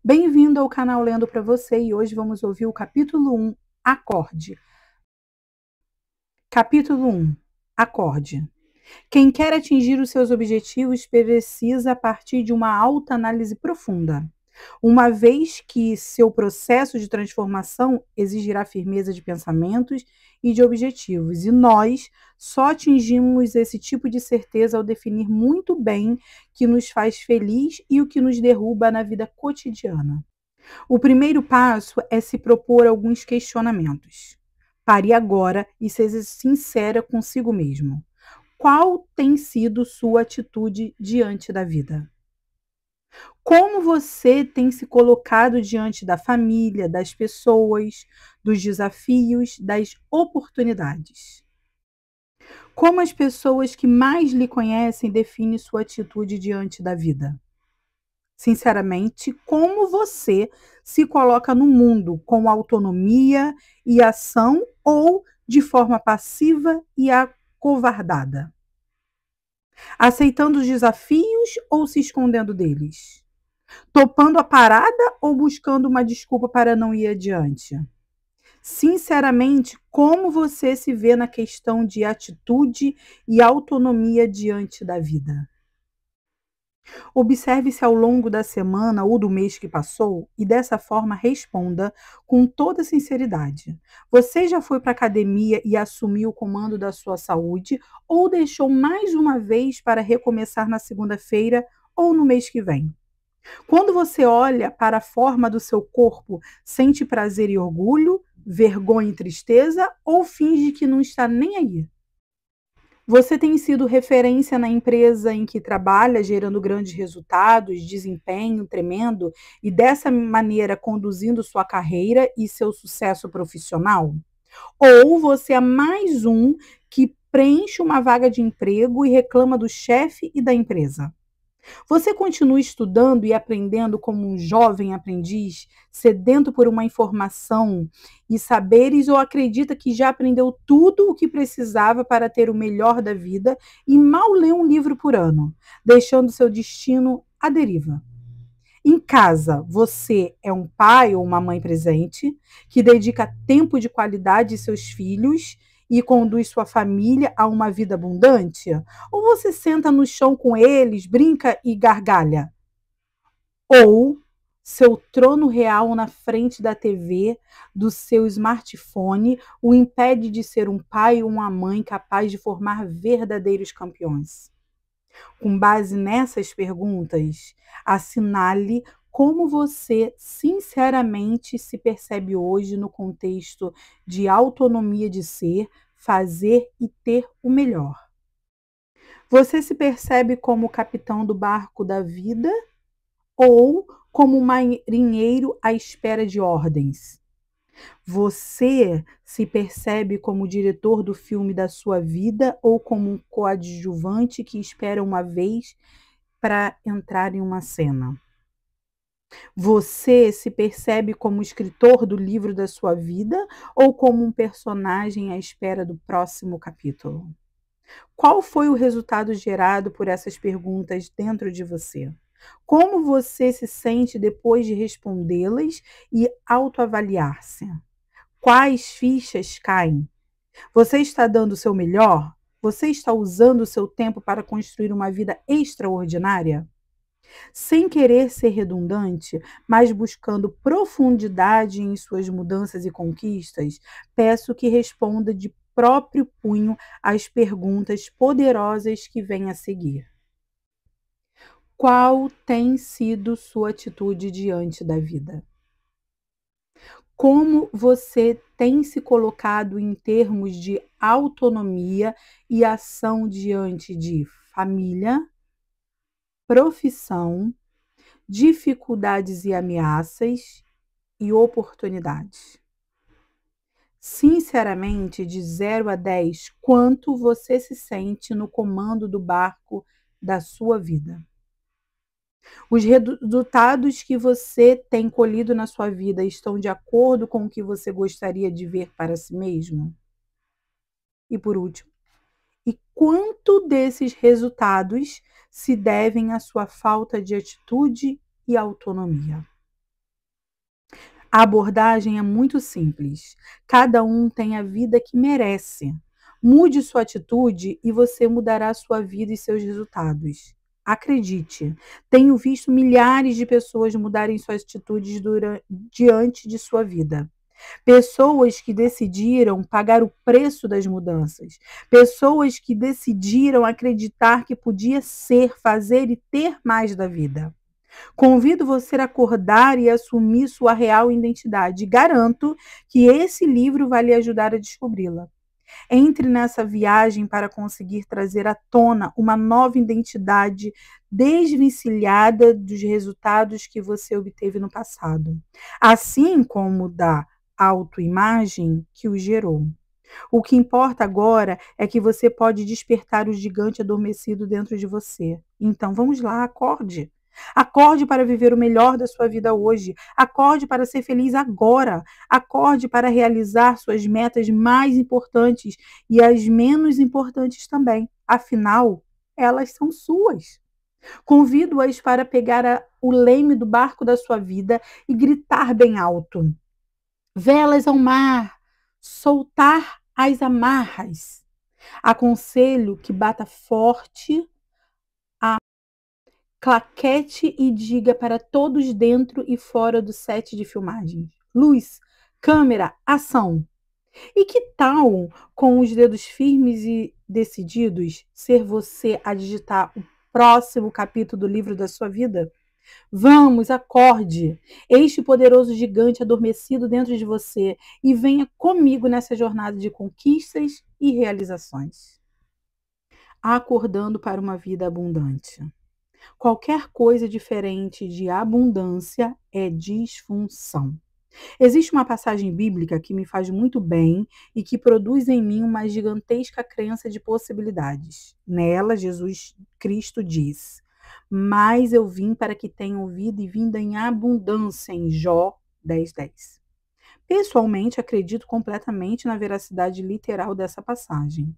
Bem-vindo ao canal Lendo para você e hoje vamos ouvir o capítulo 1, Acorde. Capítulo 1, Acorde. Quem quer atingir os seus objetivos precisa partir de uma autoanálise profunda, uma vez que seu processo de transformação exigirá firmeza de pensamentos e de objetivos, e nós só atingimos esse tipo de certeza ao definir muito bem o que nos faz feliz e o que nos derruba na vida cotidiana. O primeiro passo é se propor alguns questionamentos. Pare agora e seja sincera consigo mesmo. Qual tem sido sua atitude diante da vida? Como você tem se colocado diante da família, das pessoas, dos desafios, das oportunidades? Como as pessoas que mais lhe conhecem definem sua atitude diante da vida? Sinceramente, como você se coloca no mundo com autonomia e ação ou de forma passiva e acovardada? Aceitando os desafios ou se escondendo deles? Topando a parada ou buscando uma desculpa para não ir adiante? Sinceramente, como você se vê na questão de atitude e autonomia diante da vida? Observe-se ao longo da semana ou do mês que passou e dessa forma responda com toda sinceridade. Você já foi para a academia e assumiu o comando da sua saúde ou deixou mais uma vez para recomeçar na segunda-feira ou no mês que vem? Quando você olha para a forma do seu corpo, sente prazer e orgulho, vergonha e tristeza ou finge que não está nem aí? Você tem sido referência na empresa em que trabalha, gerando grandes resultados, desempenho tremendo e dessa maneira conduzindo sua carreira e seu sucesso profissional? Ou você é mais um que preenche uma vaga de emprego e reclama do chefe e da empresa? Você continua estudando e aprendendo como um jovem aprendiz, sedento por uma informação e saberes, ou acredita que já aprendeu tudo o que precisava para ter o melhor da vida e mal lê um livro por ano, deixando seu destino à deriva? Em casa, você é um pai ou uma mãe presente, que dedica tempo de qualidade a seus filhos e conduz sua família a uma vida abundante? Ou você senta no chão com eles, brinca e gargalha? Ou seu trono real na frente da TV, do seu smartphone, o impede de ser um pai ou uma mãe capaz de formar verdadeiros campeões? Com base nessas perguntas, assinale como você sinceramente se percebe hoje no contexto de autonomia de ser, fazer e ter o melhor. Você se percebe como o capitão do barco da vida ou como um marinheiro à espera de ordens? Você se percebe como o diretor do filme da sua vida ou como um coadjuvante que espera uma vez para entrar em uma cena? Você se percebe como o escritor do livro da sua vida ou como um personagem à espera do próximo capítulo? Qual foi o resultado gerado por essas perguntas dentro de você? Como você se sente depois de respondê-las e autoavaliar-se? Quais fichas caem? Você está dando o seu melhor? Você está usando o seu tempo para construir uma vida extraordinária? Sem querer ser redundante, mas buscando profundidade em suas mudanças e conquistas, peço que responda de próprio punho as perguntas poderosas que vêm a seguir. Qual tem sido sua atitude diante da vida? Como você tem se colocado em termos de autonomia e ação diante de família, profissão, dificuldades e ameaças e oportunidades? Sinceramente, de 0 a 10, quanto você se sente no comando do barco da sua vida? Os resultados que você tem colhido na sua vida estão de acordo com o que você gostaria de ver para si mesmo? E por último, e quanto desses resultados se devem à sua falta de atitude e autonomia? A abordagem é muito simples. Cada um tem a vida que merece. Mude sua atitude e você mudará sua vida e seus resultados. Acredite, tenho visto milhares de pessoas mudarem suas atitudes diante de sua vida. Pessoas que decidiram pagar o preço das mudanças. Pessoas que decidiram acreditar que podia ser, fazer e ter mais da vida. Convido você a acordar e assumir sua real identidade. Garanto que esse livro vai lhe ajudar a descobri-la. Entre nessa viagem para conseguir trazer à tona uma nova identidade desvencilhada dos resultados que você obteve no passado, assim como da autoimagem que o gerou. O que importa agora é que você pode despertar o gigante adormecido dentro de você. Então vamos lá, acorde. Acorde para viver o melhor da sua vida hoje. Acorde para ser feliz agora. Acorde para realizar suas metas mais importantes e as menos importantes também. Afinal, elas são suas. Convido-as para pegar o leme do barco da sua vida e gritar bem alto: velas ao mar, soltar as amarras. Aconselho que bata forte a claquete e diga para todos dentro e fora do set de filmagem: luz, câmera, ação. E que tal, com os dedos firmes e decididos, ser você a digitar o próximo capítulo do livro da sua vida? Vamos, acorde, este poderoso gigante adormecido dentro de você e venha comigo nessa jornada de conquistas e realizações. Acordando para uma vida abundante. Qualquer coisa diferente de abundância é disfunção. Existe uma passagem bíblica que me faz muito bem e que produz em mim uma gigantesca crença de possibilidades. Nela, Jesus Cristo diz: mas eu vim para que tenham vida e vida em abundância, em Jó 10:10. Pessoalmente, acredito completamente na veracidade literal dessa passagem.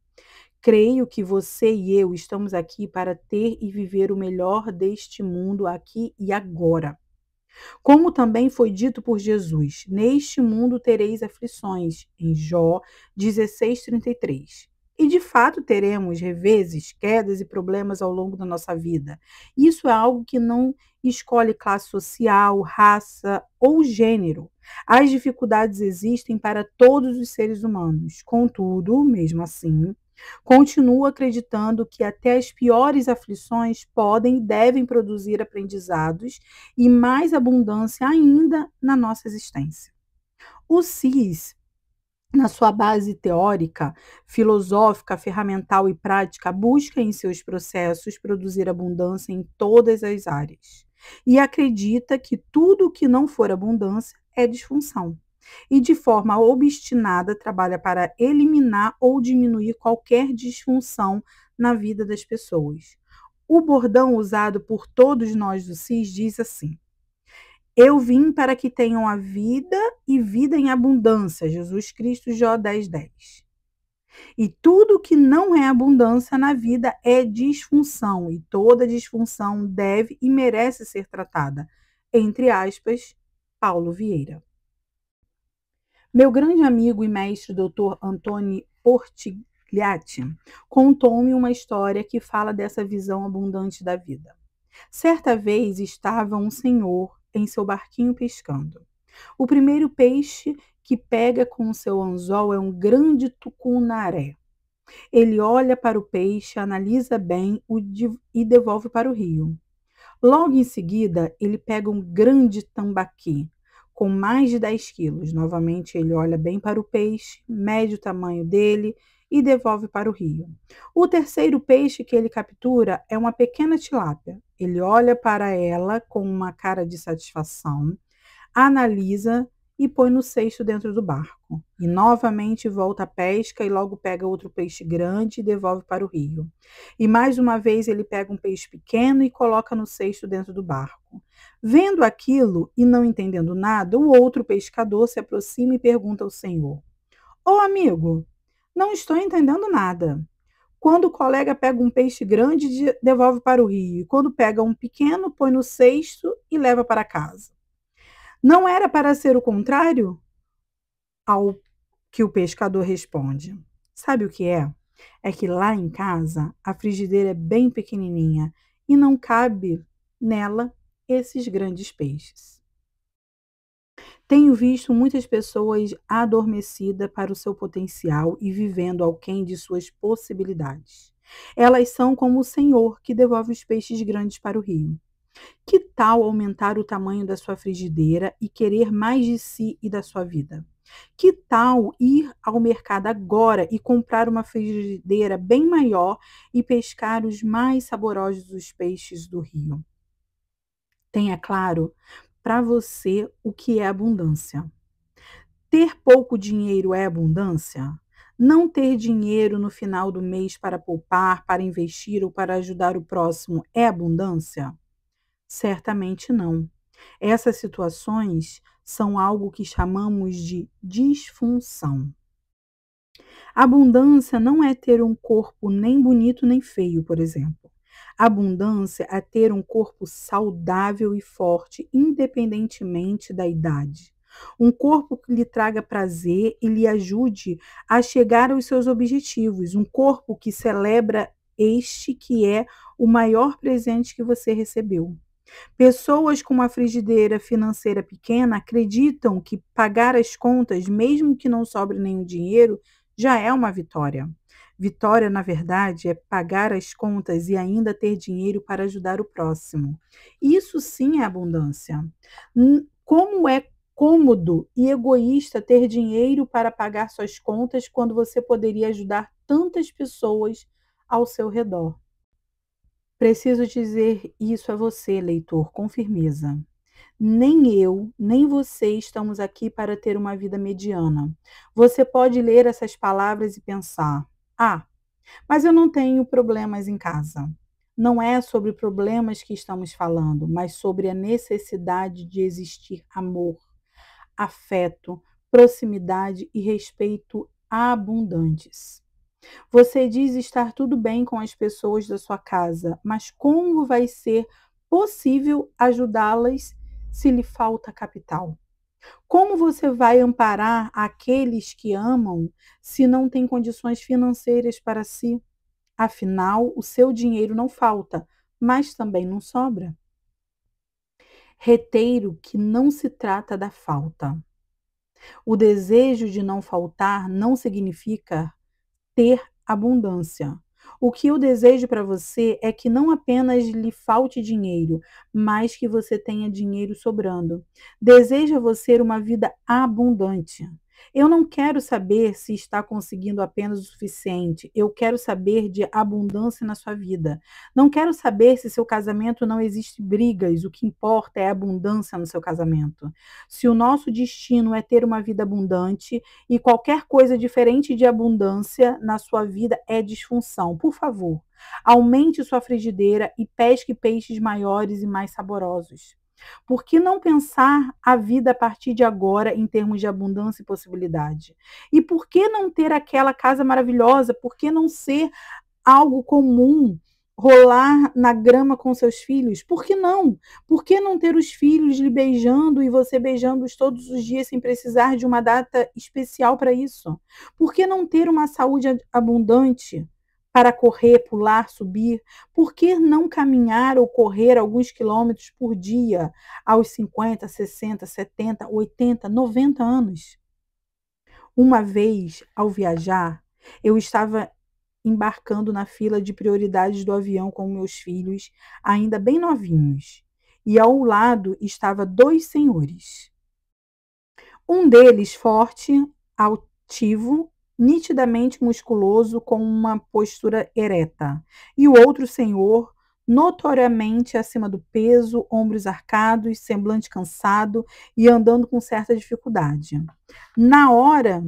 Creio que você e eu estamos aqui para ter e viver o melhor deste mundo aqui e agora. Como também foi dito por Jesus: neste mundo tereis aflições, em Jó 16:33. E de fato teremos reveses, quedas e problemas ao longo da nossa vida. Isso é algo que não escolhe classe social, raça ou gênero. As dificuldades existem para todos os seres humanos. Contudo, mesmo assim, continuo acreditando que até as piores aflições podem e devem produzir aprendizados e mais abundância ainda na nossa existência. O CIS, na sua base teórica, filosófica, ferramental e prática, busca em seus processos produzir abundância em todas as áreas. E acredita que tudo que não for abundância é disfunção. E de forma obstinada trabalha para eliminar ou diminuir qualquer disfunção na vida das pessoas. O bordão usado por todos nós do CIS diz assim: eu vim para que tenham a vida e vida em abundância. Jesus Cristo, Jó 10:10. E tudo que não é abundância na vida é disfunção, e toda disfunção deve e merece ser tratada. Entre aspas, Paulo Vieira. Meu grande amigo e mestre Dr. Antônio Portigliatti contou-me uma história que fala dessa visão abundante da vida. Certa vez estava um senhor em seu barquinho pescando. O primeiro peixe que pega com seu anzol é um grande tucunaré. Ele olha para o peixe, analisa bem e devolve para o rio. Logo em seguida, ele pega um grande tambaqui, com mais de 10 quilos. Novamente, ele olha bem para o peixe, mede o tamanho dele e devolve para o rio. O terceiro peixe que ele captura é uma pequena tilápia. Ele olha para ela com uma cara de satisfação, analisa e põe no cesto dentro do barco. E novamente volta à pesca e logo pega outro peixe grande e devolve para o rio. E mais uma vez ele pega um peixe pequeno e coloca no cesto dentro do barco. Vendo aquilo e não entendendo nada, o outro pescador se aproxima e pergunta ao senhor: ô amigo, não estou entendendo nada. Quando o colega pega um peixe grande, devolve para o rio. E quando pega um pequeno, põe no cesto e leva para casa. Não era para ser o contrário? Ao que o pescador responde: Sabe o que é? É que lá em casa a frigideira é bem pequenininha e não cabe nela esses grandes peixes. Tenho visto muitas pessoas adormecidas para o seu potencial e vivendo aquém de suas possibilidades. Elas são como o Senhor que devolve os peixes grandes para o rio. Que tal aumentar o tamanho da sua frigideira e querer mais de si e da sua vida? Que tal ir ao mercado agora e comprar uma frigideira bem maior e pescar os mais saborosos peixes do rio? Tenha claro para você o que é abundância. Ter pouco dinheiro é abundância? Não ter dinheiro no final do mês para poupar, para investir ou para ajudar o próximo é abundância? Certamente não. Essas situações são algo que chamamos de disfunção. Abundância não é ter um corpo nem bonito nem feio, por exemplo. Abundância é ter um corpo saudável e forte, independentemente da idade. Um corpo que lhe traga prazer e lhe ajude a chegar aos seus objetivos. Um corpo que celebra este que é o maior presente que você recebeu. Pessoas com uma frigideira financeira pequena acreditam que pagar as contas, mesmo que não sobre nenhum dinheiro, já é uma vitória. Vitória, na verdade, é pagar as contas e ainda ter dinheiro para ajudar o próximo. Isso sim é abundância. Como é cômodo e egoísta ter dinheiro para pagar suas contas quando você poderia ajudar tantas pessoas ao seu redor. Preciso dizer isso a você, leitor, com firmeza. Nem eu, nem você estamos aqui para ter uma vida mediana. Você pode ler essas palavras e pensar: ah, mas eu não tenho problemas em casa. Não é sobre problemas que estamos falando, mas sobre a necessidade de existir amor, afeto, proximidade e respeito abundantes. Você diz estar tudo bem com as pessoas da sua casa, mas como vai ser possível ajudá-las se lhe falta capital? Como você vai amparar aqueles que amam se não tem condições financeiras para si? Afinal, o seu dinheiro não falta, mas também não sobra. Reteiro que não se trata da falta. O desejo de não faltar não significa ter abundância. O que eu desejo para você é que não apenas lhe falte dinheiro, mas que você tenha dinheiro sobrando. Desejo a você uma vida abundante. Eu não quero saber se está conseguindo apenas o suficiente. Eu quero saber de abundância na sua vida. Não quero saber se seu casamento não existe brigas. O que importa é a abundância no seu casamento. Se o nosso destino é ter uma vida abundante, e qualquer coisa diferente de abundância na sua vida é disfunção. Por favor, aumente sua frigideira e pesque peixes maiores e mais saborosos. Por que não pensar a vida a partir de agora em termos de abundância e possibilidade? E por que não ter aquela casa maravilhosa? Por que não ser algo comum? Rolar na grama com seus filhos? Por que não? Por que não ter os filhos lhe beijando e você beijando-os todos os dias sem precisar de uma data especial para isso? Por que não ter uma saúde abundante para correr, pular, subir? Por que não caminhar ou correr alguns quilômetros por dia aos 50, 60, 70, 80, 90 anos? Uma vez, ao viajar, eu estava embarcando na fila de prioridades do avião com meus filhos, ainda bem novinhos. E ao lado estava dois senhores. Um deles forte, altivo, nitidamente musculoso, com uma postura ereta. E o outro senhor, notoriamente acima do peso, ombros arcados, semblante cansado e andando com certa dificuldade. Na hora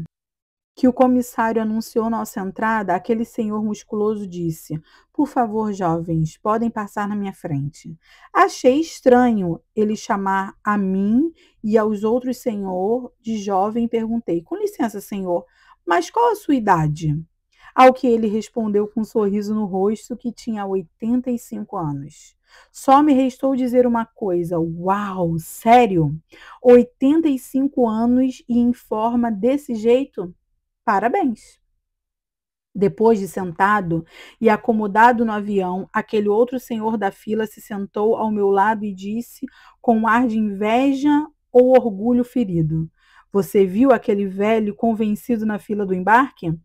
que o comissário anunciou nossa entrada, aquele senhor musculoso disse: Por favor, jovens, podem passar na minha frente. Achei estranho ele chamar a mim e aos outros senhor de jovem e perguntei: Com licença, senhor, mas qual a sua idade? Ao que ele respondeu com um sorriso no rosto que tinha 85 anos. Só me restou dizer uma coisa: uau, sério? 85 anos e em forma desse jeito? Parabéns! Depois de sentado e acomodado no avião, aquele outro senhor da fila se sentou ao meu lado e disse, com um ar de inveja ou orgulho ferido: Você viu aquele velho convencido na fila do embarque?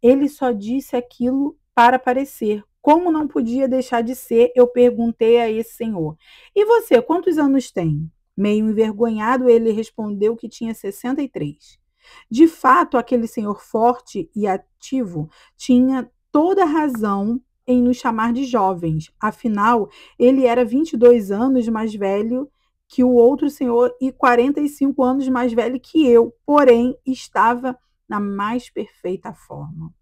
Ele só disse aquilo para parecer. Como não podia deixar de ser, eu perguntei a esse senhor: E você, quantos anos tem? Meio envergonhado, ele respondeu que tinha 63. De fato, aquele senhor forte e ativo tinha toda a razão em nos chamar de jovens. Afinal, ele era 22 anos mais velho que o outro senhor e 45 anos mais velho que eu, porém estava na mais perfeita forma.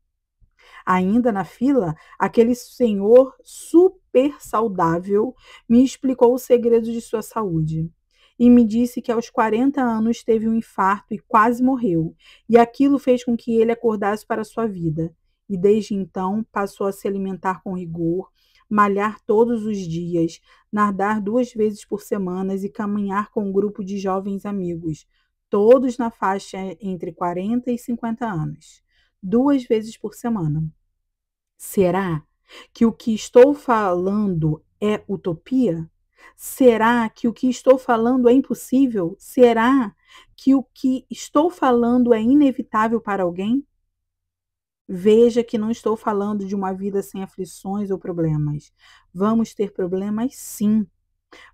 Ainda na fila, aquele senhor super saudável me explicou o segredo de sua saúde. E me disse que aos 40 anos teve um infarto e quase morreu. E aquilo fez com que ele acordasse para a sua vida. E desde então passou a se alimentar com rigor, malhar todos os dias, nadar 2 vezes por semana e caminhar com um grupo de jovens amigos, todos na faixa entre 40 e 50 anos, 2 vezes por semana. Será que o que estou falando é utopia? Será que o que estou falando é impossível? Será que o que estou falando é inevitável para alguém? Veja que não estou falando de uma vida sem aflições ou problemas. Vamos ter problemas, sim.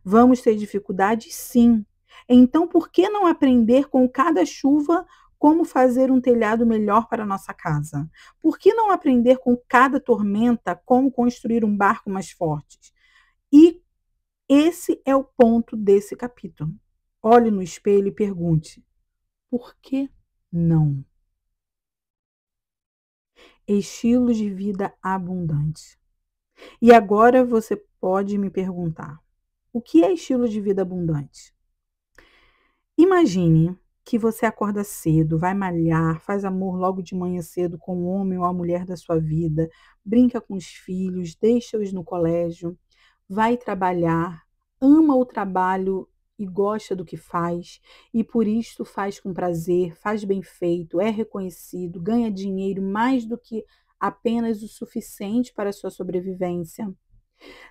Vamos ter dificuldades, sim. Então, por que não aprender com cada chuva como fazer um telhado melhor para a nossa casa? Por que não aprender com cada tormenta como construir um barco mais forte? E esse é o ponto desse capítulo. Olhe no espelho e pergunte: por que não? Estilo de vida abundante. E agora você pode me perguntar: o que é estilo de vida abundante? Imagine que você acorda cedo, vai malhar, faz amor logo de manhã cedo com o homem ou a mulher da sua vida, brinca com os filhos, deixa-os no colégio, vai trabalhar, ama o trabalho e gosta do que faz, e por isto faz com prazer, faz bem feito, é reconhecido, ganha dinheiro mais do que apenas o suficiente para a sua sobrevivência.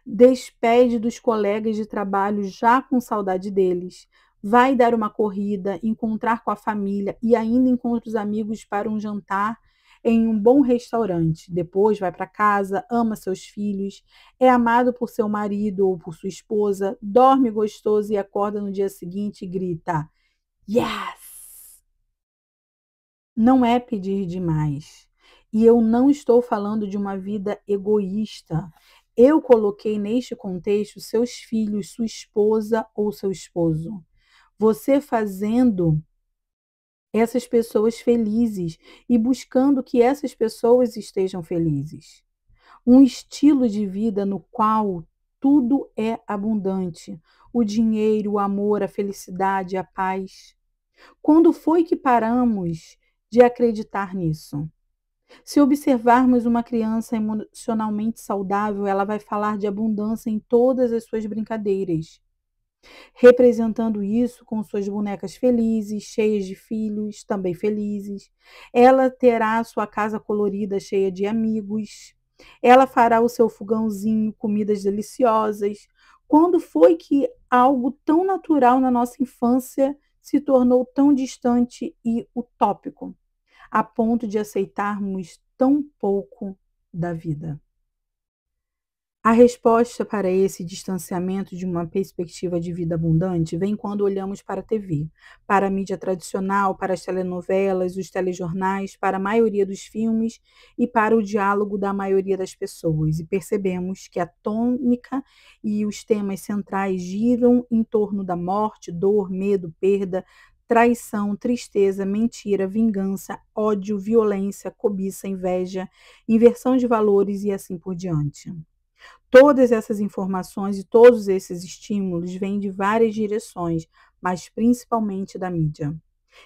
Despede dos colegas de trabalho já com saudade deles. Vai dar uma corrida, encontrar com a família e ainda encontra os amigos para um jantar em um bom restaurante. Depois vai para casa, ama seus filhos, é amado por seu marido ou por sua esposa, dorme gostoso e acorda no dia seguinte e grita: Yes! Não é pedir demais. E eu não estou falando de uma vida egoísta. Eu coloquei neste contexto seus filhos, sua esposa ou seu esposo. Você fazendo essas pessoas felizes e buscando que essas pessoas estejam felizes. Um estilo de vida no qual tudo é abundante: o dinheiro, o amor, a felicidade, a paz. Quando foi que paramos de acreditar nisso? Se observarmos uma criança emocionalmente saudável, ela vai falar de abundância em todas as suas brincadeiras, representando isso com suas bonecas felizes, cheias de filhos, também felizes. Ela terá sua casa colorida, cheia de amigos. Ela fará o seu fogãozinho, comidas deliciosas. Quando foi que algo tão natural na nossa infância se tornou tão distante e utópico, a ponto de aceitarmos tão pouco da vida? A resposta para esse distanciamento de uma perspectiva de vida abundante vem quando olhamos para a TV, para a mídia tradicional, para as telenovelas, os telejornais, para a maioria dos filmes e para o diálogo da maioria das pessoas, e percebemos que a tônica e os temas centrais giram em torno da morte, dor, medo, perda, traição, tristeza, mentira, vingança, ódio, violência, cobiça, inveja, inversão de valores e assim por diante. Todas essas informações e todos esses estímulos vêm de várias direções, mas principalmente da mídia.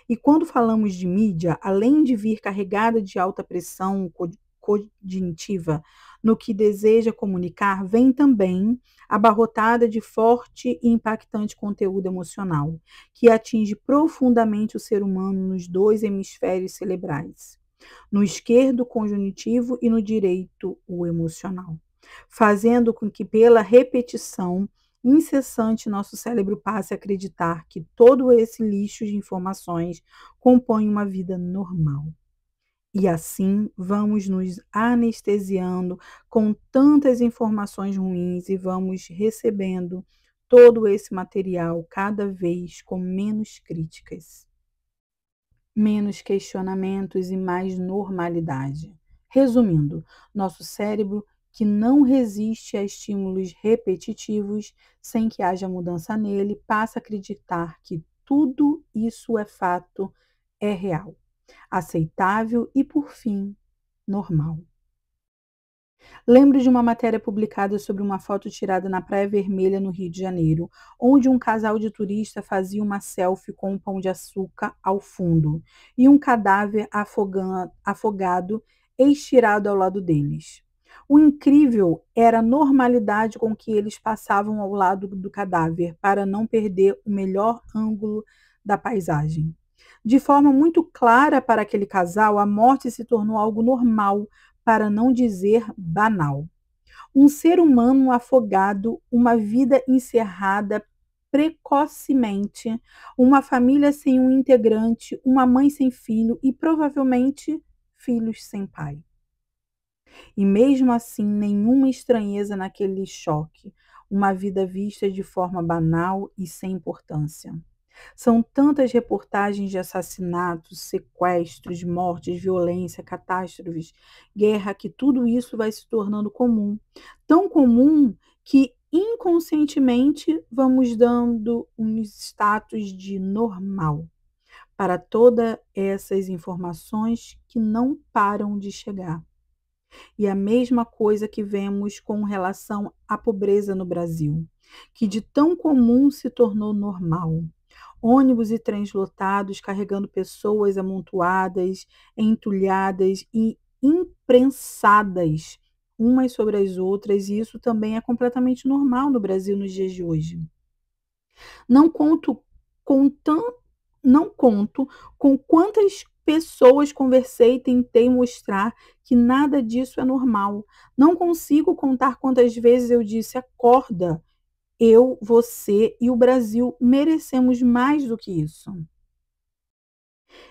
E quando falamos de mídia, além de vir carregada de alta pressão cognitiva, no que deseja comunicar, vem também abarrotada de forte e impactante conteúdo emocional, que atinge profundamente o ser humano nos dois hemisférios cerebrais, no esquerdo conjuntivo e no direito o emocional, fazendo com que pela repetição incessante nosso cérebro passe a acreditar que todo esse lixo de informações compõe uma vida normal. E assim vamos nos anestesiando com tantas informações ruins e vamos recebendo todo esse material cada vez com menos críticas, menos questionamentos e mais normalidade. Resumindo, nosso cérebro, que não resiste a estímulos repetitivos sem que haja mudança nele, passa a acreditar que tudo isso é fato, é real, aceitável e, por fim, normal. Lembro de uma matéria publicada sobre uma foto tirada na Praia Vermelha, no Rio de Janeiro, onde um casal de turistas fazia uma selfie com um pão de açúcar ao fundo e um cadáver afogado estirado ao lado deles. O incrível era a normalidade com que eles passavam ao lado do cadáver para não perder o melhor ângulo da paisagem. De forma muito clara para aquele casal, a morte se tornou algo normal, para não dizer banal. Um ser humano afogado, uma vida encerrada precocemente, uma família sem um integrante, uma mãe sem filho e provavelmente filhos sem pai. E mesmo assim, nenhuma estranheza naquele choque, uma vida vista de forma banal e sem importância. São tantas reportagens de assassinatos, sequestros, mortes, violência, catástrofes, guerra, que tudo isso vai se tornando comum. Tão comum que inconscientemente vamos dando um status de normal para todas essas informações que não param de chegar. E a mesma coisa que vemos com relação à pobreza no Brasil, que de tão comum se tornou normal. Ônibus e trens lotados carregando pessoas amontoadas, entulhadas e imprensadas umas sobre as outras, e isso também é completamente normal no Brasil nos dias de hoje. Não conto com tão, não conto com quantas pessoas conversei e tentei mostrar que nada disso é normal. Não consigo contar quantas vezes eu disse: acorda, eu, você e o Brasil merecemos mais do que isso.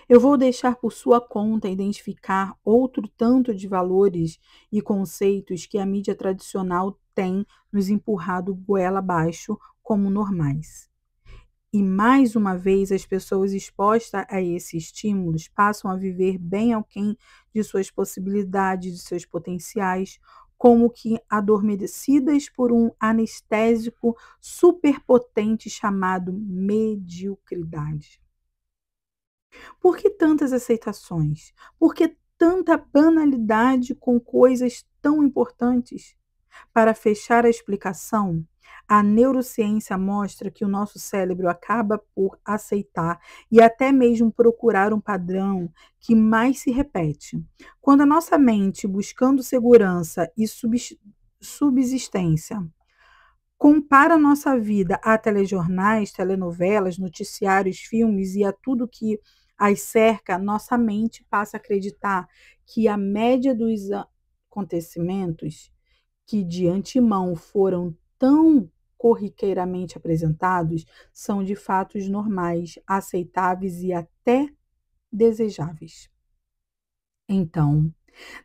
Eu vou deixar por sua conta identificar outro tanto de valores e conceitos que a mídia tradicional tem nos empurrado goela abaixo como normais. E mais uma vez, as pessoas expostas a esses estímulos passam a viver bem aquém de suas possibilidades, de seus potenciais, como que adormecidas por um anestésico superpotente chamado mediocridade. Por que tantas aceitações? Por que tanta banalidade com coisas tão importantes? Para fechar a explicação, a neurociência mostra que o nosso cérebro acaba por aceitar e até mesmo procurar um padrão que mais se repete. Quando a nossa mente, buscando segurança e subsistência, compara a nossa vida a telejornais, telenovelas, noticiários, filmes e a tudo que as cerca, nossa mente passa a acreditar que a média dos acontecimentos que de antemão foram tão corriqueiramente apresentados são de fatos normais, aceitáveis e até desejáveis. Então,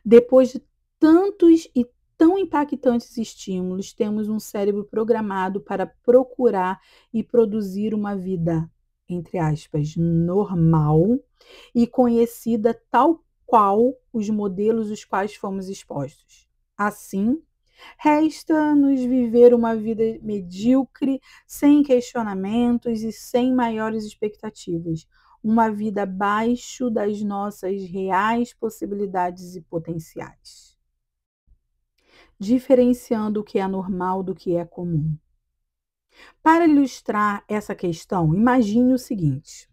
depois de tantos e tão impactantes estímulos, temos um cérebro programado para procurar e produzir uma vida, entre aspas, normal e conhecida tal qual os modelos os quais fomos expostos. Assim, resta-nos viver uma vida medíocre, sem questionamentos e sem maiores expectativas. Uma vida abaixo das nossas reais possibilidades e potenciais. Diferenciando o que é normal do que é comum. Para ilustrar essa questão, imagine o seguinte: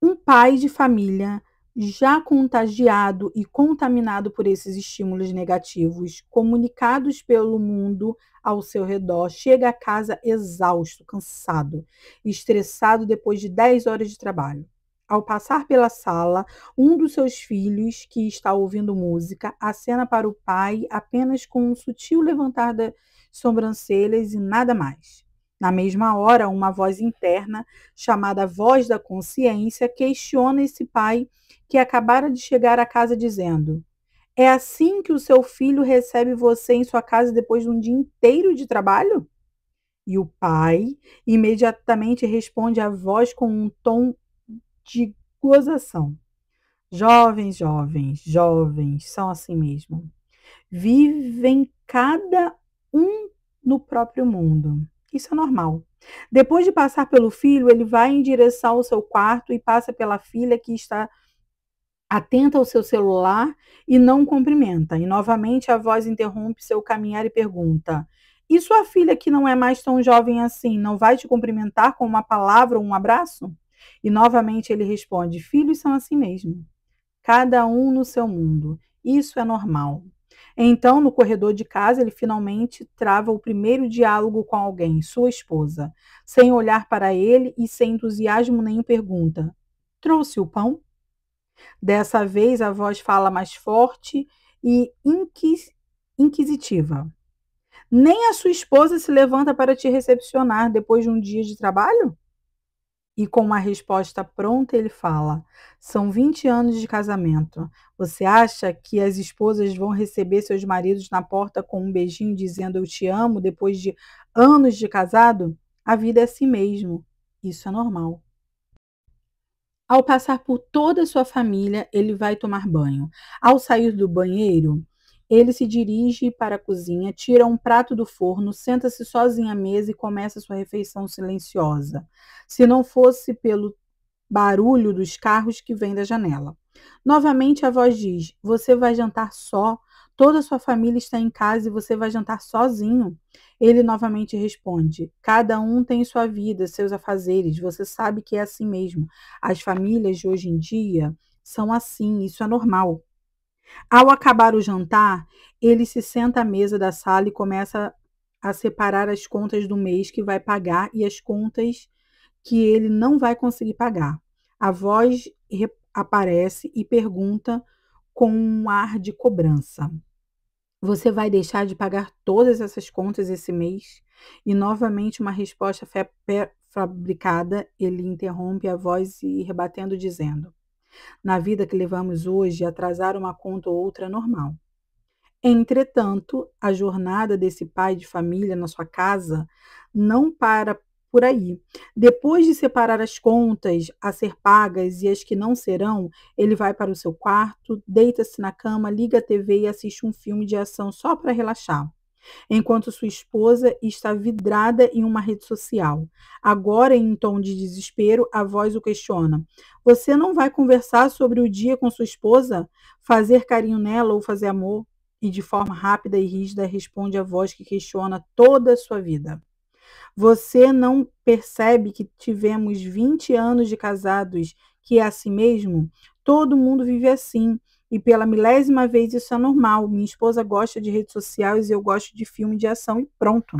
um pai de família Já contagiado e contaminado por esses estímulos negativos comunicados pelo mundo ao seu redor, chega a casa exausto, cansado, estressado depois de 10 horas de trabalho. Ao passar pela sala, um dos seus filhos, que está ouvindo música, acena para o pai apenas com um sutil levantar das sobrancelhas e nada mais. Na mesma hora, uma voz interna, chamada voz da consciência, questiona esse pai que acabara de chegar à casa dizendo: é assim que o seu filho recebe você em sua casa depois de um dia inteiro de trabalho? E o pai imediatamente responde à voz com um tom de gozação: jovens, jovens, jovens, são assim mesmo. Vivem cada um no próprio mundo. Isso é normal. Depois de passar pelo filho, ele vai em direção ao seu quarto e passa pela filha que está atenta ao seu celular e não cumprimenta. E novamente a voz interrompe seu caminhar e pergunta: e sua filha, que não é mais tão jovem assim, não vai te cumprimentar com uma palavra ou um abraço? E novamente ele responde: filhos são assim mesmo, cada um no seu mundo. Isso é normal. Então, no corredor de casa, ele finalmente trava o primeiro diálogo com alguém, sua esposa. Sem olhar para ele e sem entusiasmo nenhum, pergunta: trouxe o pão? Dessa vez a voz fala mais forte e inquisitiva. Nem a sua esposa se levanta para te recepcionar depois de um dia de trabalho? E com uma resposta pronta, ele fala: são 20 anos de casamento. Você acha que as esposas vão receber seus maridos na porta com um beijinho dizendo eu te amo depois de anos de casado? A vida é assim mesmo. Isso é normal. Ao passar por toda a sua família, ele vai tomar banho. Ao sair do banheiro, ele se dirige para a cozinha, tira um prato do forno, senta-se sozinho à mesa e começa sua refeição silenciosa. Se não fosse pelo barulho dos carros que vêm da janela. Novamente a voz diz: você vai jantar só? Toda a sua família está em casa e você vai jantar sozinho? Ele novamente responde: cada um tem sua vida, seus afazeres. Você sabe que é assim mesmo. As famílias de hoje em dia são assim, isso é normal. Ao acabar o jantar, ele se senta à mesa da sala e começa a separar as contas do mês que vai pagar e as contas que ele não vai conseguir pagar. A voz aparece e pergunta com um ar de cobrança: você vai deixar de pagar todas essas contas esse mês? E novamente uma resposta fabricada, ele interrompe a voz e rebatendo, dizendo: na vida que levamos hoje, atrasar uma conta ou outra é normal. Entretanto, a jornada desse pai de família na sua casa não para por aí. Depois de separar as contas a ser pagas e as que não serão, ele vai para o seu quarto, deita-se na cama, liga a TV e assiste um filme de ação só para relaxar, enquanto sua esposa está vidrada em uma rede social. Agora, em tom de desespero, a voz o questiona: você não vai conversar sobre o dia com sua esposa? Fazer carinho nela ou fazer amor? E de forma rápida e rígida responde a voz que questiona toda a sua vida: você não percebe que tivemos 20 anos de casados, que é assim mesmo? Todo mundo vive assim. E pela milésima vez isso é normal. Minha esposa gosta de redes sociais e eu gosto de filme de ação e pronto.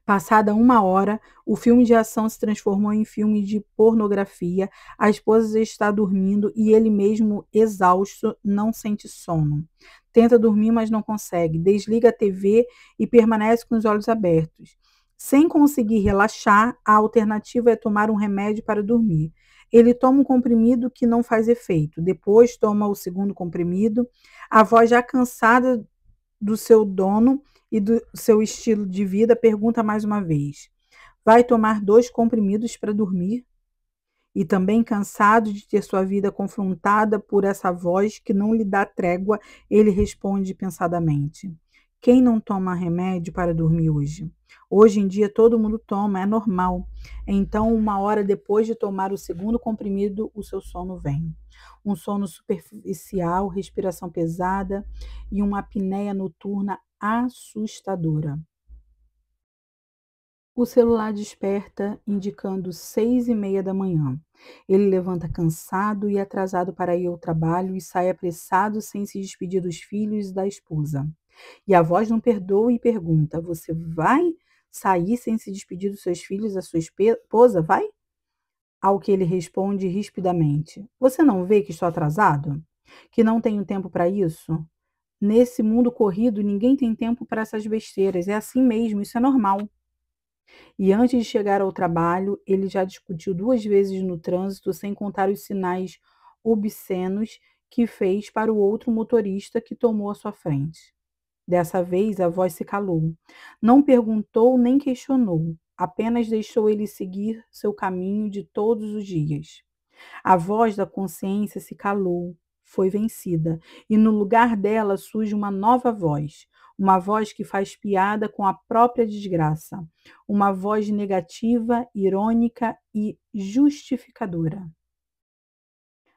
Passada uma hora, o filme de ação se transformou em filme de pornografia. A esposa está dormindo e ele mesmo, exausto, não sente sono. Tenta dormir, mas não consegue. Desliga a TV e permanece com os olhos abertos. Sem conseguir relaxar, a alternativa é tomar um remédio para dormir. Ele toma um comprimido que não faz efeito. Depois toma o segundo comprimido. A voz já cansada do seu dono e do seu estilo de vida, pergunta mais uma vez: vai tomar 2 comprimidos para dormir? E também cansado de ter sua vida confrontada por essa voz que não lhe dá trégua, ele responde pensadamente: quem não toma remédio para dormir hoje? Hoje em dia todo mundo toma, é normal. Então, uma hora depois de tomar o segundo comprimido, o seu sono vem. Um sono superficial, respiração pesada e uma apneia noturna assustadora. O celular desperta, indicando 6:30 da manhã. Ele levanta cansado e atrasado para ir ao trabalho e sai apressado sem se despedir dos filhos e da esposa. E a voz não perdoa e pergunta: Você vai sair sem se despedir dos seus filhos e da sua esposa? Vai? Ao que ele responde rispidamente: Você não vê que estou atrasado? Que não tenho tempo para isso? Nesse mundo corrido, ninguém tem tempo para essas besteiras. É assim mesmo, isso é normal. E antes de chegar ao trabalho, ele já discutiu 2 vezes no trânsito, sem contar os sinais obscenos que fez para o outro motorista que tomou a sua frente. Dessa vez, a voz se calou. Não perguntou nem questionou, apenas deixou ele seguir seu caminho de todos os dias. A voz da consciência se calou, foi vencida, e no lugar dela surge uma voz que faz piada com a própria desgraça, uma voz negativa, irônica e justificadora.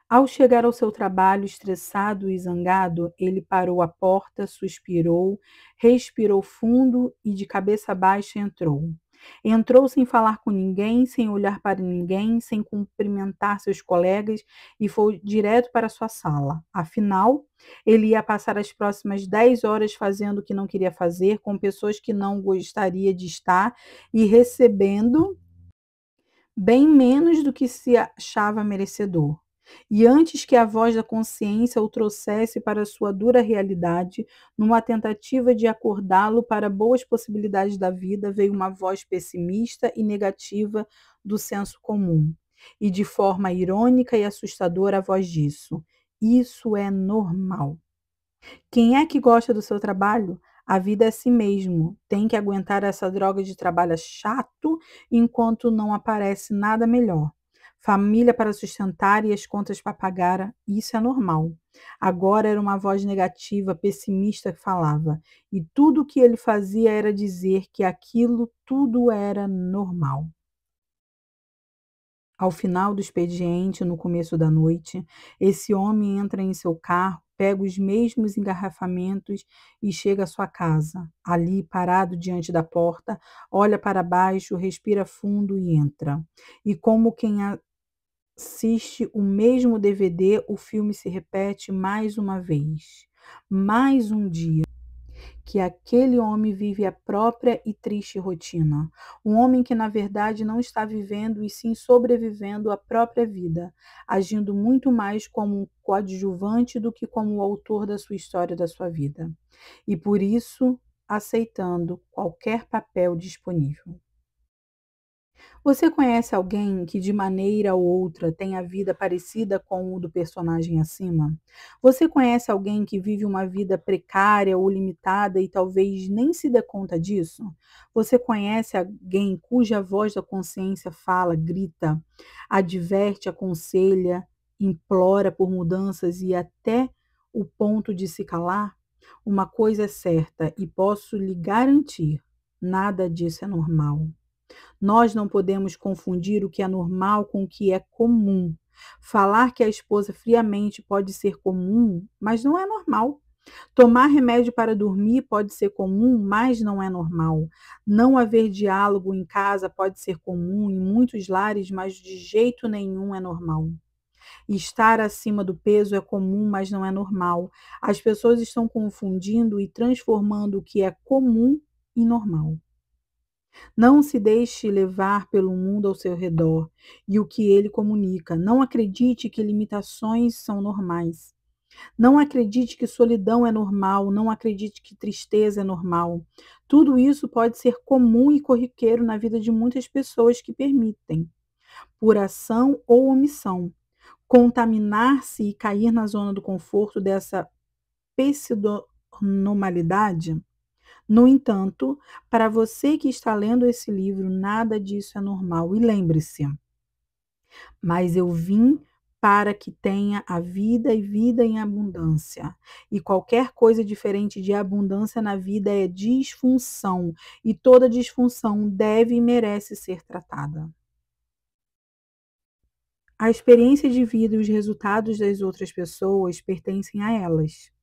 Ao chegar ao seu trabalho estressado e zangado, ele parou à porta, suspirou, respirou fundo e de cabeça baixa entrou. Entrou sem falar com ninguém, sem olhar para ninguém, sem cumprimentar seus colegas e foi direto para sua sala. Afinal, ele ia passar as próximas 10 horas fazendo o que não queria fazer, com pessoas que não gostaria de estar e recebendo bem menos do que se achava merecedor. E antes que a voz da consciência o trouxesse para sua dura realidade, numa tentativa de acordá-lo para boas possibilidades da vida, veio uma voz pessimista e negativa do senso comum. E de forma irônica e assustadora, a voz disso: Isso é normal. Quem é que gosta do seu trabalho? A vida é assim mesmo. Tem que aguentar essa droga de trabalho chato enquanto não aparece nada melhor. Família para sustentar e as contas para pagar, isso é normal. Agora era uma voz negativa, pessimista que falava, e tudo o que ele fazia era dizer que aquilo tudo era normal. Ao final do expediente, no começo da noite, esse homem entra em seu carro, pega os mesmos engarrafamentos e chega à sua casa. Ali, parado diante da porta, olha para baixo, respira fundo e entra. E como quem assiste o mesmo DVD, o filme se repete mais uma vez. Mais um dia que aquele homem vive a própria e triste rotina. Um homem que, na verdade, não está vivendo e sim sobrevivendo à própria vida, agindo muito mais como um coadjuvante do que como o autor da sua história, da sua vida. E por isso, aceitando qualquer papel disponível. Você conhece alguém que, de maneira ou outra, tem a vida parecida com o do personagem acima? Você conhece alguém que vive uma vida precária ou limitada e talvez nem se dê conta disso? Você conhece alguém cuja voz da consciência fala, grita, adverte, aconselha, implora por mudanças e até o ponto de se calar? Uma coisa é certa e posso lhe garantir: nada disso é normal. Nós não podemos confundir o que é normal com o que é comum. Falar que a esposa friamente pode ser comum, mas não é normal. Tomar remédio para dormir pode ser comum, mas não é normal. Não haver diálogo em casa pode ser comum em muitos lares, mas de jeito nenhum é normal. Estar acima do peso é comum, mas não é normal. As pessoas estão confundindo e transformando o que é comum em normal. Não se deixe levar pelo mundo ao seu redor e o que ele comunica. Não acredite que limitações são normais. Não acredite que solidão é normal. Não acredite que tristeza é normal. Tudo isso pode ser comum e corriqueiro na vida de muitas pessoas que permitem, por ação ou omissão, contaminar-se e cair na zona do conforto dessa pseudonormalidade. No entanto, para você que está lendo esse livro, nada disso é normal. E lembre-se, mas eu vim para que tenha a vida e vida em abundância. E qualquer coisa diferente de abundância na vida é disfunção, e toda disfunção deve e merece ser tratada. A experiência de vida e os resultados das outras pessoas pertencem a elas.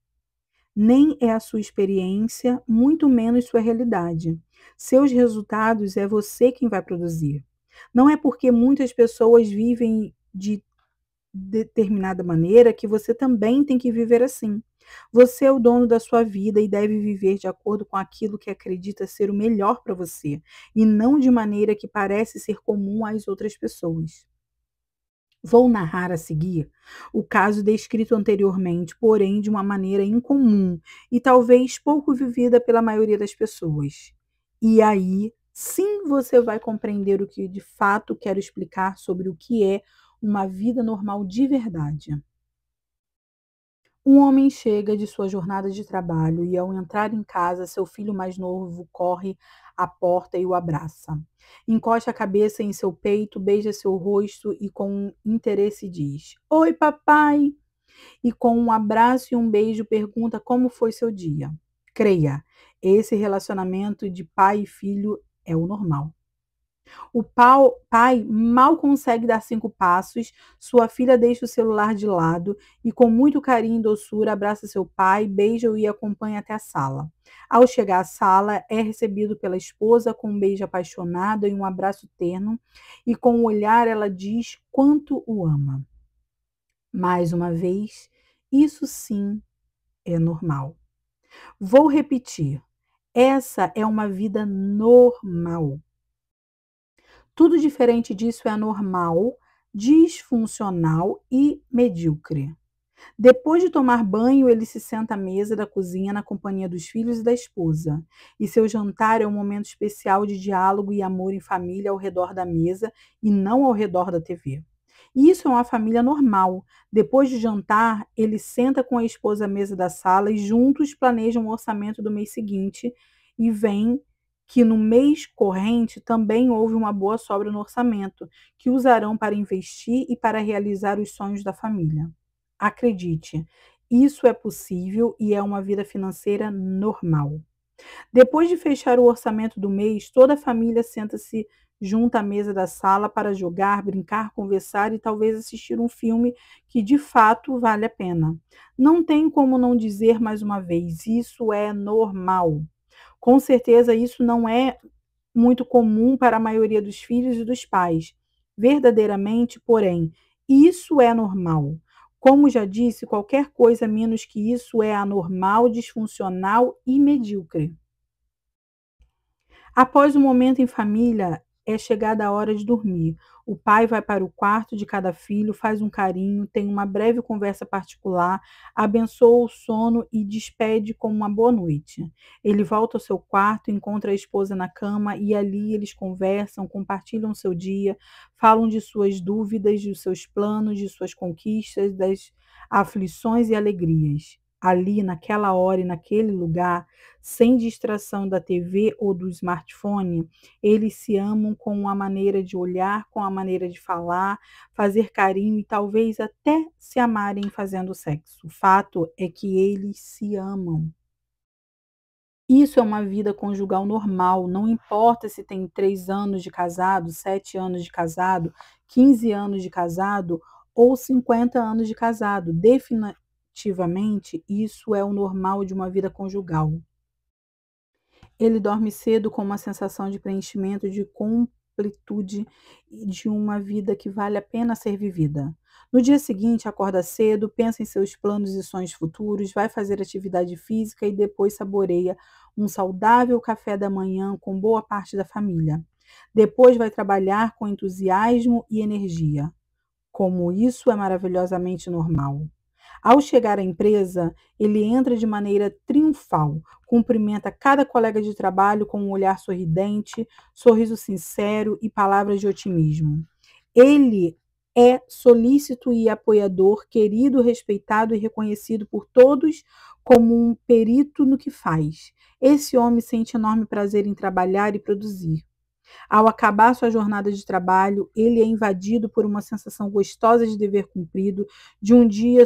Nem é a sua experiência, muito menos sua realidade. Seus resultados é você quem vai produzir. Não é porque muitas pessoas vivem de determinada maneira que você também tem que viver assim. Você é o dono da sua vida e deve viver de acordo com aquilo que acredita ser o melhor para você, e não de maneira que parece ser comum às outras pessoas. Vou narrar a seguir o caso descrito anteriormente, porém de uma maneira incomum e talvez pouco vivida pela maioria das pessoas. E aí, sim, você vai compreender o que de fato quero explicar sobre o que é uma vida normal de verdade. Um homem chega de sua jornada de trabalho e, ao entrar em casa, seu filho mais novo corre à porta e o abraça. Encosta a cabeça em seu peito, beija seu rosto e, com interesse, diz: Oi, papai! E, com um abraço e um beijo, pergunta como foi seu dia. Creia, esse relacionamento de pai e filho é o normal. O pai mal consegue dar 5 passos, sua filha deixa o celular de lado e, com muito carinho e doçura, abraça seu pai, beija-o e acompanha até a sala. Ao chegar à sala, é recebido pela esposa com um beijo apaixonado e um abraço terno, e com o olhar ela diz quanto o ama. Mais uma vez, isso sim é normal. Vou repetir: essa é uma vida normal. Tudo diferente disso é anormal, disfuncional e medíocre. Depois de tomar banho, ele se senta à mesa da cozinha na companhia dos filhos e da esposa. E seu jantar é um momento especial de diálogo e amor em família ao redor da mesa e não ao redor da TV. Isso é uma família normal. Depois de jantar, ele senta com a esposa à mesa da sala e juntos planejam o orçamento do mês seguinte e veem que no mês corrente também houve uma boa sobra no orçamento, que usarão para investir e para realizar os sonhos da família. Acredite, isso é possível e é uma vida financeira normal. Depois de fechar o orçamento do mês, toda a família senta-se junto à mesa da sala para jogar, brincar, conversar e talvez assistir um filme que de fato vale a pena. Não tem como não dizer mais uma vez, isso é normal. Com certeza, isso não é muito comum para a maioria dos filhos e dos pais. Verdadeiramente, porém, isso é normal. Como já disse, qualquer coisa menos que isso é anormal, disfuncional e medíocre. Após o momento em família, é chegada a hora de dormir. O pai vai para o quarto de cada filho, faz um carinho, tem uma breve conversa particular, abençoa o sono e despede com uma boa noite. Ele volta ao seu quarto, encontra a esposa na cama e ali eles conversam, compartilham seu dia, falam de suas dúvidas, de seus planos, de suas conquistas, das aflições e alegrias. Ali, naquela hora e naquele lugar, sem distração da TV ou do smartphone, eles se amam com a maneira de olhar, com a maneira de falar, fazer carinho e talvez até se amarem fazendo sexo. O fato é que eles se amam. Isso é uma vida conjugal normal, não importa se tem 3 anos de casado, 7 anos de casado, 15 anos de casado ou 50 anos de casado. Definitivamente, isso é o normal de uma vida conjugal. Ele dorme cedo com uma sensação de preenchimento, de completude e de uma vida que vale a pena ser vivida. No dia seguinte, acorda cedo, pensa em seus planos e sonhos futuros, vai fazer atividade física e depois saboreia um saudável café da manhã com boa parte da família. Depois vai trabalhar com entusiasmo e energia. Como isso é maravilhosamente normal. Ao chegar à empresa, ele entra de maneira triunfal, cumprimenta cada colega de trabalho com um olhar sorridente, sorriso sincero e palavras de otimismo. Ele é solícito e apoiador, querido, respeitado e reconhecido por todos como um perito no que faz. Esse homem sente enorme prazer em trabalhar e produzir. Ao acabar sua jornada de trabalho, ele é invadido por uma sensação gostosa de dever cumprido, de um dia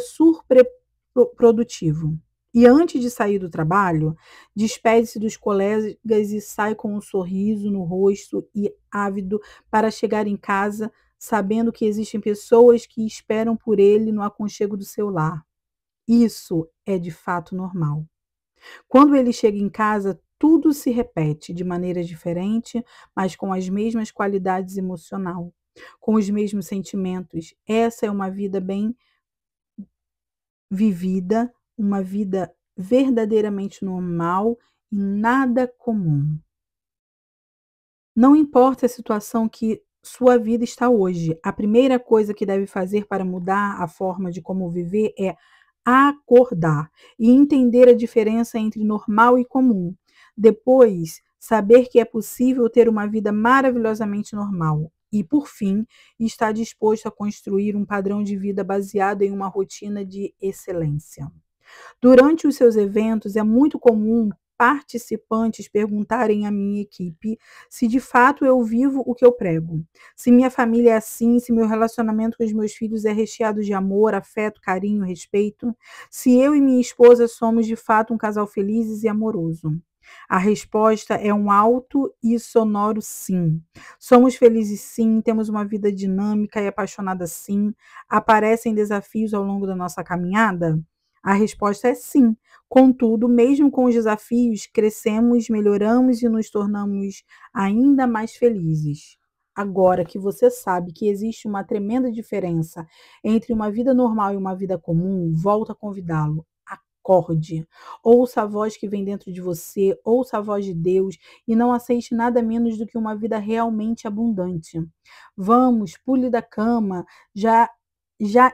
produtivo. E antes de sair do trabalho, despede-se dos colegas e sai com um sorriso no rosto e ávido para chegar em casa, sabendo que existem pessoas que esperam por ele no aconchego do seu lar. Isso é de fato normal. Quando ele chega em casa, tudo se repete de maneira diferente, mas com as mesmas qualidades emocional, com os mesmos sentimentos. Essa é uma vida bem vivida, uma vida verdadeiramente normal e nada comum. Não importa a situação que sua vida está hoje, a primeira coisa que deve fazer para mudar a forma de como viver é acordar e entender a diferença entre normal e comum. Depois, saber que é possível ter uma vida maravilhosamente normal. E, por fim, estar disposto a construir um padrão de vida baseado em uma rotina de excelência. Durante os seus eventos, é muito comum participantes perguntarem à minha equipe se de fato eu vivo o que eu prego, se minha família é assim, se meu relacionamento com os meus filhos é recheado de amor, afeto, carinho, respeito, se eu e minha esposa somos de fato um casal felizes e amoroso. A resposta é um alto e sonoro sim. Somos felizes sim, temos uma vida dinâmica e apaixonada sim. Aparecem desafios ao longo da nossa caminhada? A resposta é sim. Contudo, mesmo com os desafios, crescemos, melhoramos e nos tornamos ainda mais felizes. Agora que você sabe que existe uma tremenda diferença entre uma vida normal e uma vida comum, volto a convidá-lo. Acorde. Ouça a voz que vem dentro de você, ouça a voz de Deus e não aceite nada menos do que uma vida realmente abundante. Vamos, pule da cama, já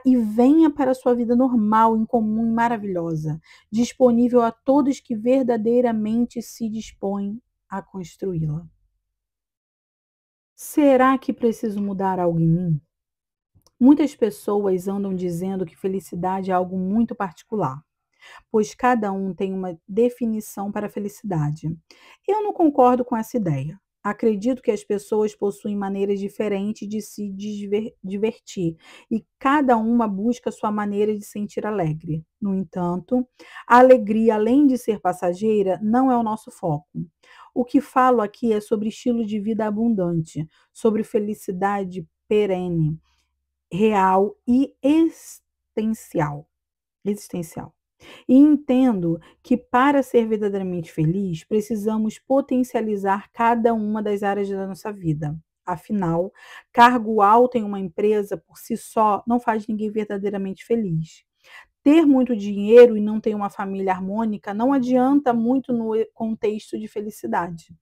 e venha para a sua vida normal, incomum e maravilhosa, disponível a todos que verdadeiramente se dispõem a construí-la. Será que preciso mudar algo em mim? Muitas pessoas andam dizendo que felicidade é algo muito particular, pois cada um tem uma definição para a felicidade. Eu não concordo com essa ideia. Acredito que as pessoas possuem maneiras diferentes de se divertir e cada uma busca sua maneira de sentir alegre. No entanto, a alegria, além de ser passageira, não é o nosso foco. O que falo aqui é sobre estilo de vida abundante, sobre felicidade perene, real e existencial. E entendo que para ser verdadeiramente feliz, precisamos potencializar cada uma das áreas da nossa vida. Afinal, cargo alto em uma empresa por si só não faz ninguém verdadeiramente feliz. Ter muito dinheiro e não ter uma família harmônica não adianta muito no contexto de felicidade.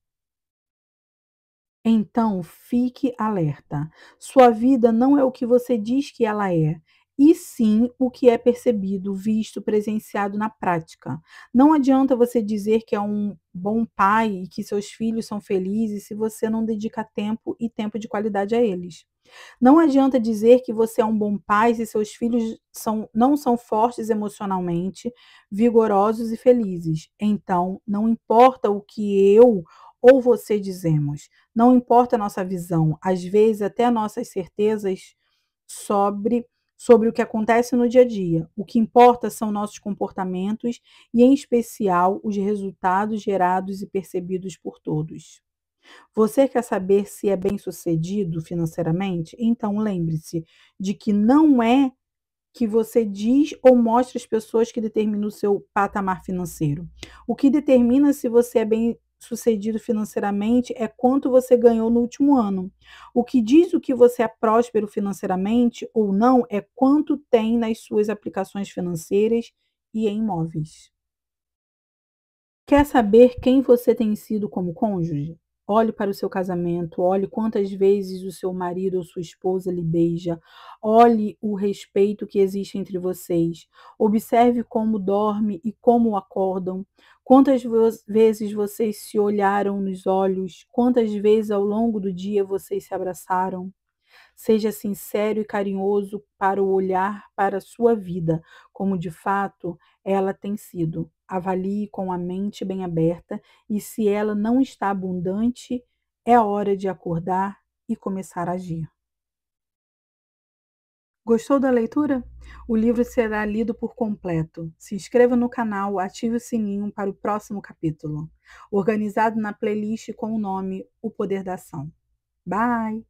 Então, fique alerta. Sua vida não é o que você diz que ela é, e sim o que é percebido, visto, presenciado na prática. Não adianta você dizer que é um bom pai e que seus filhos são felizes se você não dedica tempo e tempo de qualidade a eles. Não adianta dizer que você é um bom pai se seus filhos não são fortes emocionalmente, vigorosos e felizes. Então, não importa o que eu ou você dizemos, não importa a nossa visão, às vezes até nossas certezas sobre, sobre o que acontece no dia a dia. O que importa são nossos comportamentos e, em especial, os resultados gerados e percebidos por todos. Você quer saber se é bem-sucedido financeiramente? Então lembre-se de que não é que você diz ou mostra às pessoas que determina o seu patamar financeiro. O que determina se você é bem-sucedido financeiramente é quanto você ganhou no último ano. O que diz o que você é próspero financeiramente ou não é quanto tem nas suas aplicações financeiras e em imóveis. Quer saber quem você tem sido como cônjuge? Olhe para o seu casamento, olhe quantas vezes o seu marido ou sua esposa lhe beija, olhe o respeito que existe entre vocês, observe como dorme e como acordam, quantas vezes vocês se olharam nos olhos, quantas vezes ao longo do dia vocês se abraçaram. Seja sincero e carinhoso para o olhar para a sua vida, como de fato ela tem sido. Avalie com a mente bem aberta e, se ela não está abundante, é hora de acordar e começar a agir. Gostou da leitura? O livro será lido por completo. Se inscreva no canal, ative o sininho para o próximo capítulo, organizado na playlist com o nome O Poder da Ação. Bye!